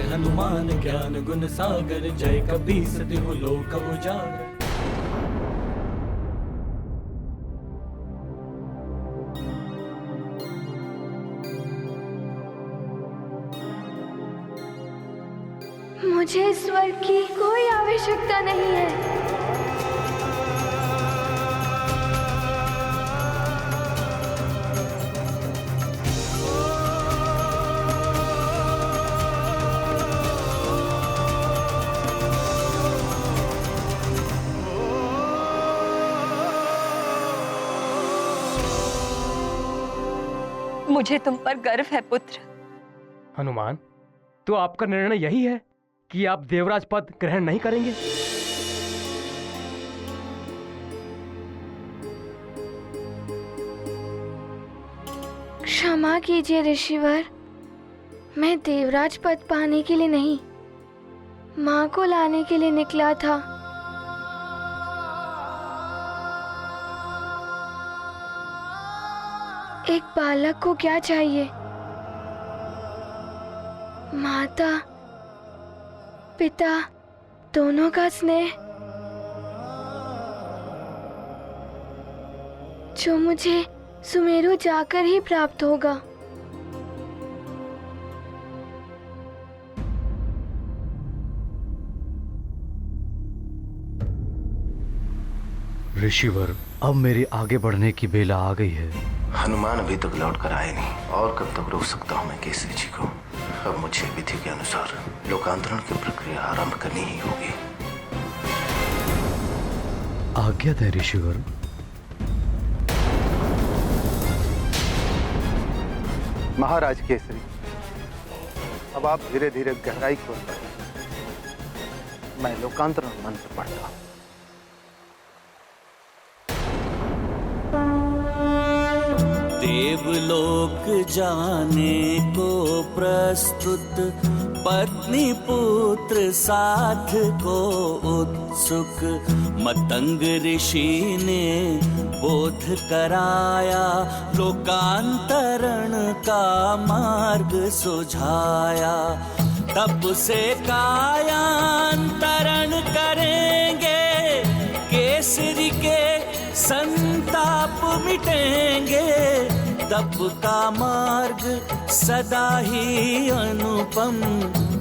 हनुमान ज्ञान गुण सागर, जय कपीस तिहु लोक उजागर। मुझे इस वर की कोई आवश्यकता नहीं है। मुझे तुम पर गर्व है पुत्र। हनुमान, तो आपका निर्णय यही है कि आप देवराज पद ग्रहण नहीं करेंगे? क्षमा कीजिए ऋषिवर, मैं देवराज पद पाने के लिए नहीं, माँ को लाने के लिए निकला था। एक बालक को क्या चाहिए? माता पिता दोनों का स्नेह, जो मुझे सुमेरु जाकर ही प्राप्त होगा। ऋषिवर, अब मेरी आगे बढ़ने की बेला आ गई है। हनुमान अभी तक लौट कर आए नहीं, और कब तक रोक सकता हूँ मैं केसरी जी को? अब मुझे विधि के अनुसार लोकांतरण की प्रक्रिया आरंभ करनी ही होगी। आज्ञा है ऋषिवर। महाराज केसरी, अब आप धीरे धीरे गहराई की ओर बढ़ें। मैं लोकांतरण मंत्र पढ़ता हूँ। देवलोक जाने को प्रस्तुत, पत्नी पुत्र साथ को उत्सुक। मतंग ऋषि ने बोध कराया, लोकांतरण का मार्ग सुझाया। तब से कायांतरण करेंगे, केसरी के संताप मिटेंगे। तप का मार्ग सदा ही अनुपम,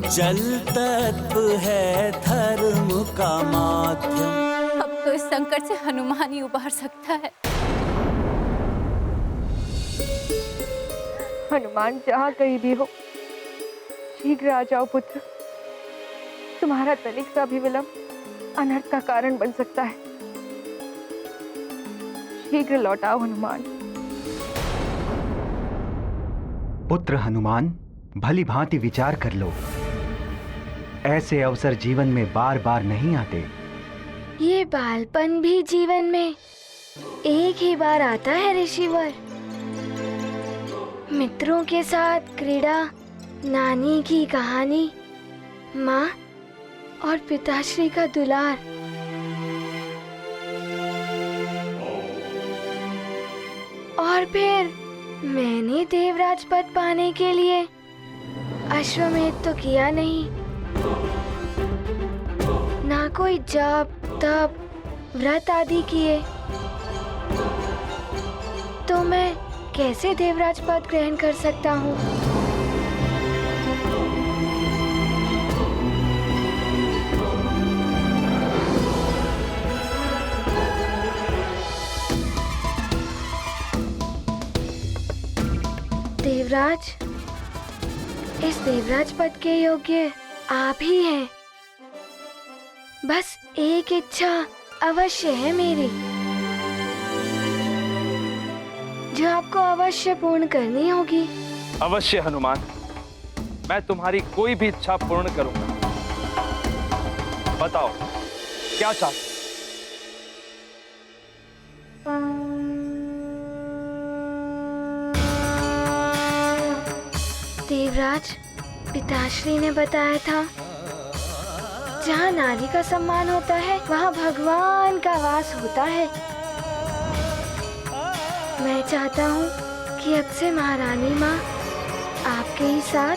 जल तत्व है धर्म का माध्यम। अब तो इस संकट से हनुमान ही उबार सकता है। हनुमान जहाँ कहीं भी हो, शीघ्र आ जाओ पुत्र। तुम्हारा तनिक सा भी विलंब अनर्थ का कारण बन सकता है। शीघ्र लौट आओ हनुमान। पुत्र हनुमान, भली भांति विचार कर लो। ऐसे अवसर जीवन में बार बार नहीं आते। ये बालपन भी जीवन में एक ही बार आता है ऋषिवर। मित्रों के साथ क्रीड़ा, नानी की कहानी, माँ और पिताश्री का दुलार। और फिर मैंने देवराज पद पाने के लिए अश्वमेध तो किया नहीं, ना कोई जप तप व्रत आदि किए, तो मैं कैसे देवराज पद ग्रहण कर सकता हूँ? देवराज, इस देवराज पद के योग्य आप ही हैं। बस एक इच्छा अवश्य है मेरी, जो आपको अवश्य पूर्ण करनी होगी। अवश्य हनुमान, मैं तुम्हारी कोई भी इच्छा पूर्ण करूंगा। बताओ क्या चाहते? देवराज, पिताश्री ने बताया था, जहाँ नारी का सम्मान होता है वहाँ भगवान का वास होता है। मैं चाहता हूँ कि अब से महारानी माँ आपके ही साथ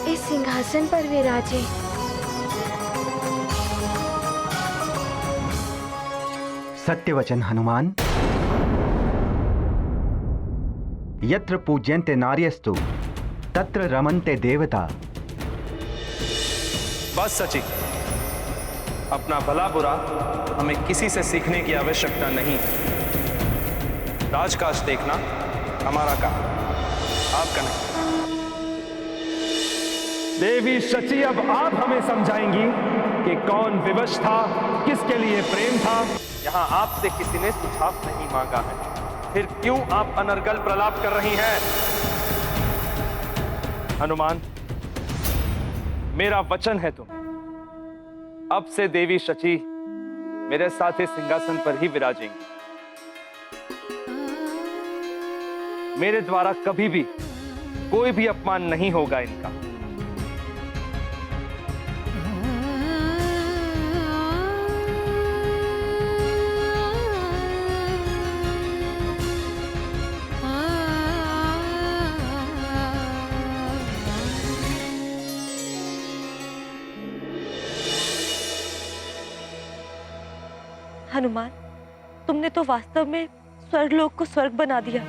इस सिंहासन पर विराजे। सत्य वचन हनुमान। यत्र पूज्यन्ते नार्यस्तु तत्र रमन्ते देवता। बस सची, अपना भला बुरा हमें किसी से सीखने की आवश्यकता नहीं है। राजकाज देखना हमारा काम, आपका नहीं। देवी शची, अब आप हमें समझाएंगी कि कौन विवश था, किसके लिए प्रेम था। यहां आपसे किसी ने सुझाव नहीं मांगा है, फिर क्यों आप अनर्गल प्रलाप कर रही हैं? हनुमान, मेरा वचन है तुम, अब से देवी शची मेरे साथ इस सिंहासन पर ही विराजेंगी। मेरे द्वारा कभी भी कोई भी अपमान नहीं होगा इनका। हनुमान, तुमने तो वास्तव में स्वर्गलोक को स्वर्ग बना दिया।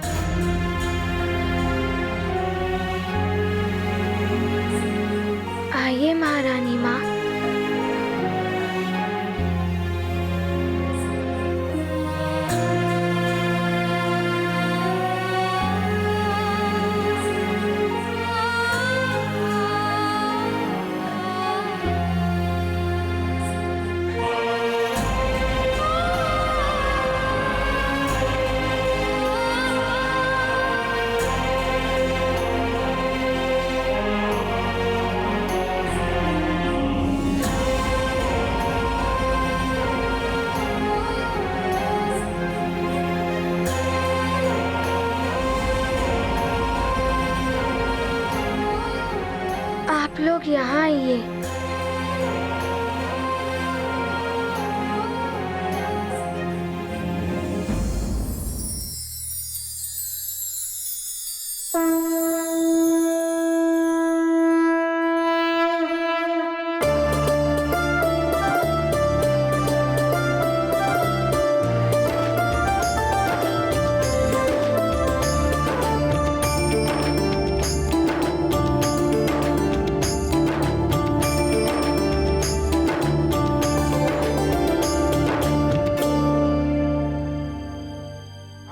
आइए महारानी माँ। आप लोग यहाँ आइए।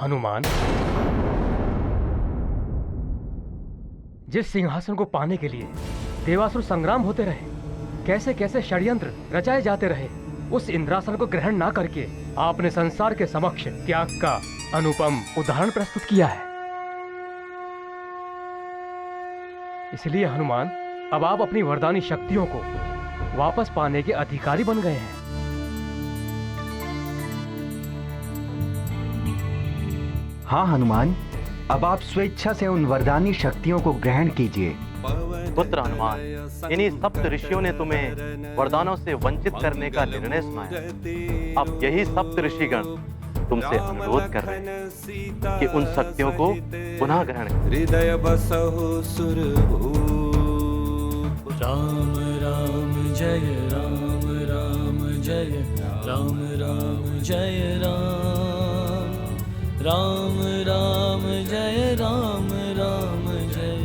हनुमान, जिस सिंहासन को पाने के लिए देवासुर संग्राम होते रहे, कैसे कैसे षड्यंत्र रचाए जाते रहे, उस इंद्रासन को ग्रहण ना करके आपने संसार के समक्ष त्याग का अनुपम उदाहरण प्रस्तुत किया है। इसलिए हनुमान, अब आप अपनी वरदानी शक्तियों को वापस पाने के अधिकारी बन गए हैं। हाँ हनुमान, अब आप स्वेच्छा से उन वरदानी शक्तियों को ग्रहण कीजिए। पुत्र हनुमान, इन्हीं सप्त ऋषियों ने तुम्हें वरदानों से वंचित करने का निर्णय सुनाया। अब यही सप्त ऋषिगण तुमसे अनुरोध कर रहे हैं कि उन शक्तियों को पुनः ग्रहण करो। हृदय बसहु सुरभूप। राम राम जय राम, राम जय राम, राम जय राम, राम राम जय राम, राम जय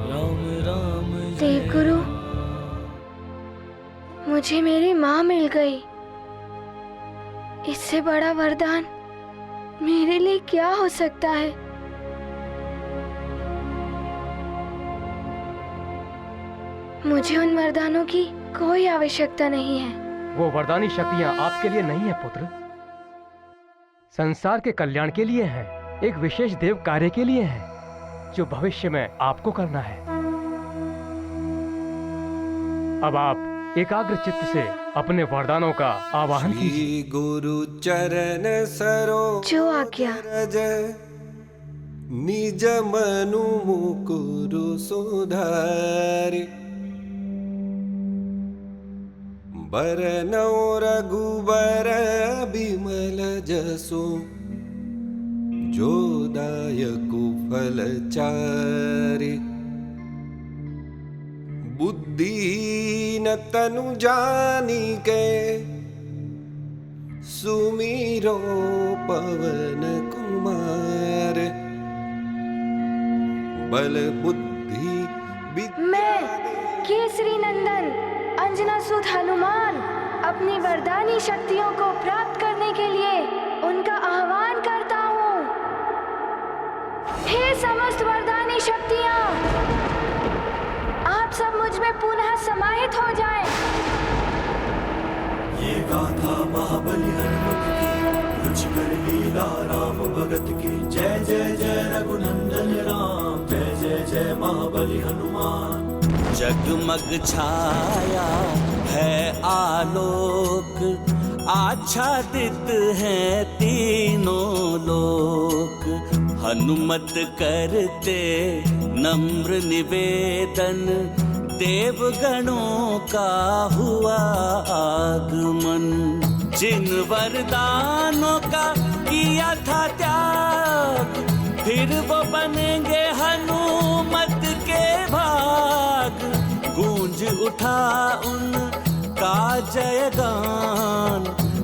राम, राम जय। देवगुरु, मुझे मेरी माँ मिल गई। इससे बड़ा वरदान मेरे लिए क्या हो सकता है? मुझे उन वरदानों की कोई आवश्यकता नहीं है। वो वरदानी शक्तियां आपके लिए नहीं है पुत्र, संसार के कल्याण के लिए है, एक विशेष देव कार्य के लिए है, जो भविष्य में आपको करना है। अब आप एकाग्र चित्त से अपने वरदानों का आवाहन कीजिए। गुरु चरण सरोज जो आज्ञा। निज मनु मुकुरु सुधारि। बरनौ रघुबर बिमल जसु, जो दायकु फल चारि। बुद्धि दीन तनु जानी के सुमीरो पवन कुमार बल बुद्धि मैं केसरी नंदन अंजनासुत हनुमान अपनी वरदानी शक्तियों को प्राप्त करने के लिए उनका आह्वान करता हूँ। हे समस्त वरदानी शक्तियाँ, आप सब मुझ में पुनः समाहित हो जाएं। ये गाथा महाबली हनुमत की, रुचिकर लीला राम भगत की। जय जय जय रघुनंदन राम, जय जय जय महाबली हनुमान। जगमग छाया है आलोक, आच्छादित है तीनों लोक। हनुमत करते नम्र निवेदन, देवगणों का हुआ आगमन। जिन वरदानों का किया था त्याग, फिर वो बनेंगे हनुमत के भाग। गूंज उठा उनका जयगान,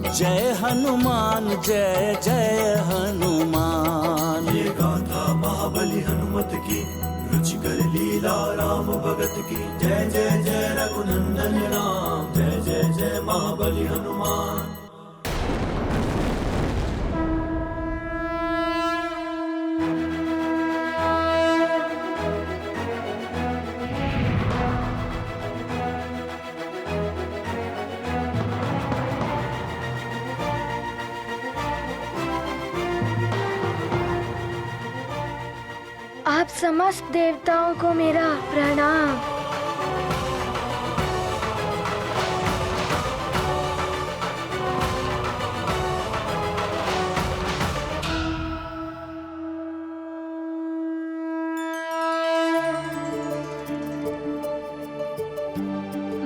जय हनुमान जय जय हनुमान। ये गाथा महाबली हनुमत की, रुचिकर लीला राम भगत की। जय जय जय रघुनंदन राम, जय जय जय महाबली हनुमान। आप समस्त देवताओं को मेरा प्रणाम।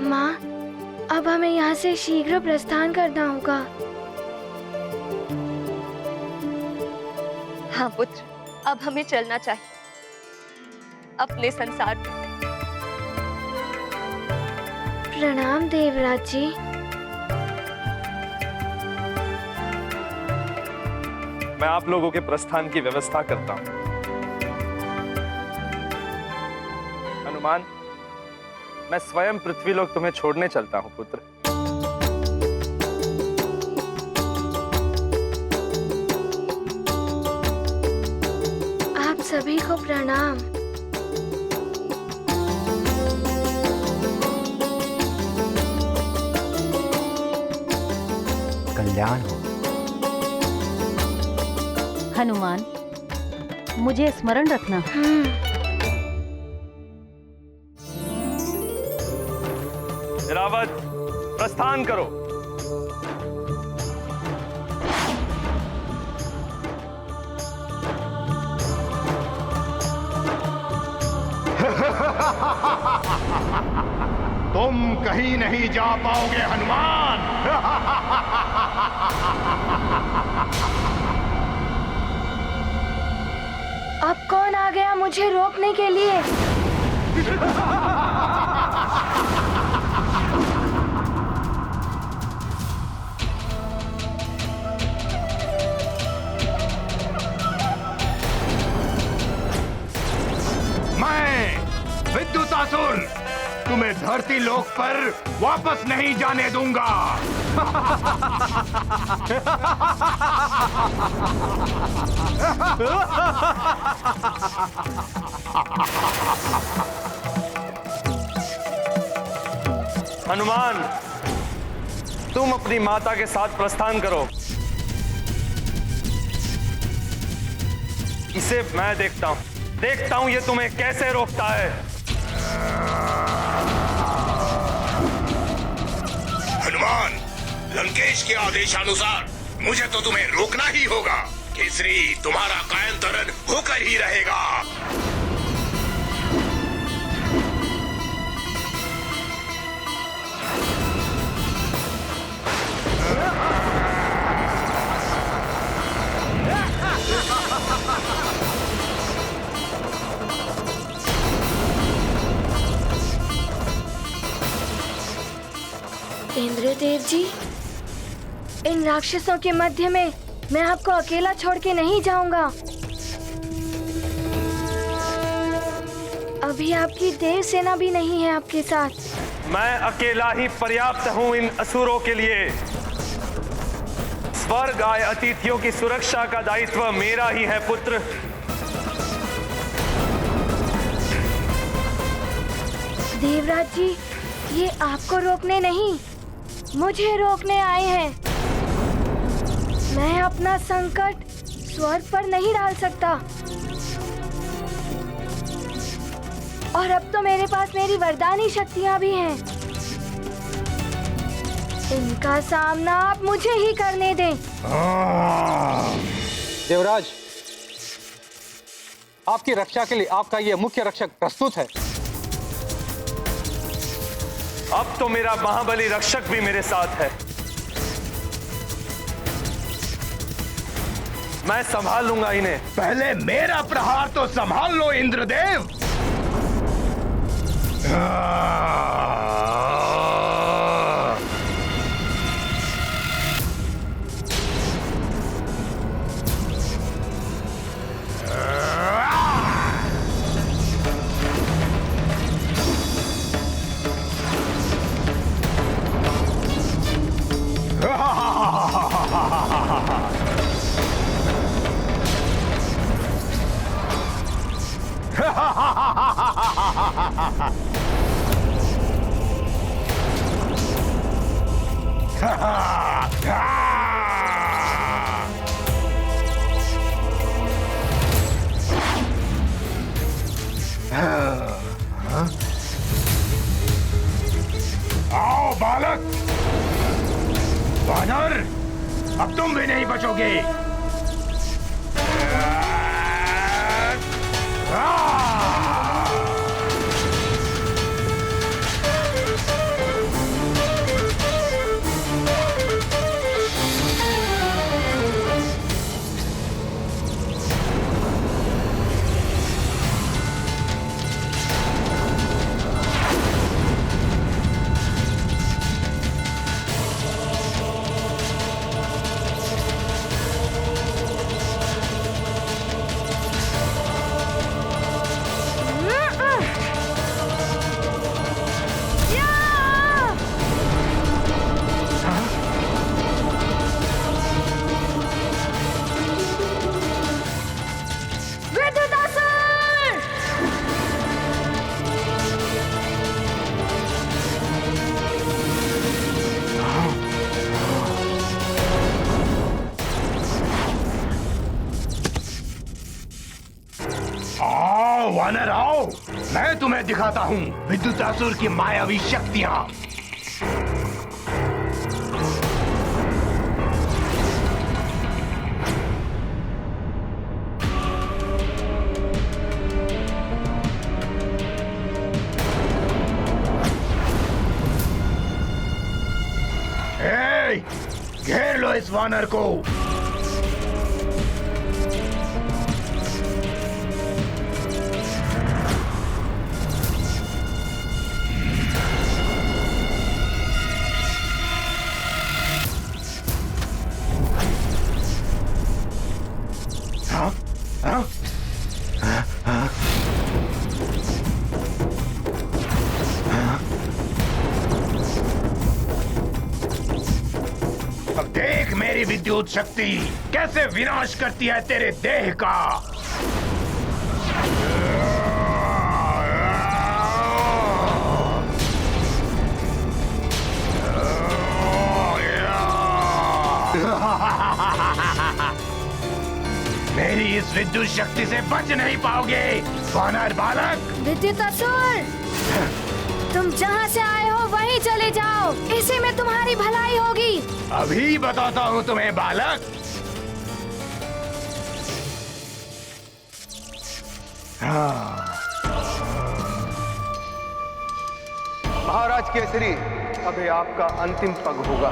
माँ, अब हमें यहाँ से शीघ्र प्रस्थान करना होगा। हाँ पुत्र, अब हमें चलना चाहिए अपने संसार में। प्रणाम देवराज जी। मैं आप लोगों के प्रस्थान की व्यवस्था करता हूं। हनुमान, मैं स्वयं पृथ्वीलोक तुम्हें छोड़ने चलता हूं पुत्र। आप सभी को प्रणाम। कल्याण हो। हनुमान, मुझे स्मरण रखना। रावत, प्रस्थान करो। तुम कहीं नहीं जा पाओगे हनुमान। अब कौन आ गया मुझे रोकने के लिए? विद्युतासुर, तुम्हें धरती लोक पर वापस नहीं जाने दूंगा। हनुमान, तुम अपनी माता के साथ प्रस्थान करो। इसे मैं देखता हूं ये तुम्हें कैसे रोकता है। हनुमान, लंकेश के आदेशानुसार मुझे तो तुम्हें रोकना ही होगा। केसरी तुम्हारा कायंतरण होकर ही रहेगा। इंद्रदेव जी, इन राक्षसों के मध्य में मैं आपको अकेला छोड़ के नहीं जाऊंगा। अभी आपकी देव सेना भी नहीं है आपके साथ। मैं अकेला ही पर्याप्त हूं इन असुरों के लिए। स्वर्ग आए अतिथियों की सुरक्षा का दायित्व मेरा ही है पुत्र। देवराज जी, ये आपको रोकने नहीं, मुझे रोकने आए हैं। मैं अपना संकट स्वर्ग पर नहीं डाल सकता। और अब तो मेरे पास मेरी वरदानी शक्तियां भी हैं। इनका सामना आप मुझे ही करने दें। देवराज, आपकी रक्षा के लिए आपका ये मुख्य रक्षक प्रस्तुत है। अब तो मेरा महाबली रक्षक भी मेरे साथ है। मैं संभाल लूंगा इन्हें। पहले मेरा प्रहार तो संभाल लो इंद्रदेव। आओ बालक, वानर, अब तुम भी नहीं बचोगे। वानर आओ, मैं तुम्हें दिखाता हूँ विद्युतासुर की मायावी शक्तियाँ। घेर लो इस वानर को। अब देख मेरी विद्युत शक्ति कैसे विनाश करती है तेरे देह का। मेरी इस विद्युत शक्ति से बच नहीं पाओगे वानर बालक। विद्युतासुर, तुम जहाँ से आए हो वहीं चले जाओ, इसी में तुम्हारी भलाई होगी। अभी बताता हूँ तुम्हें बालक। महाराज केसरी, अभी आपका अंतिम पग होगा।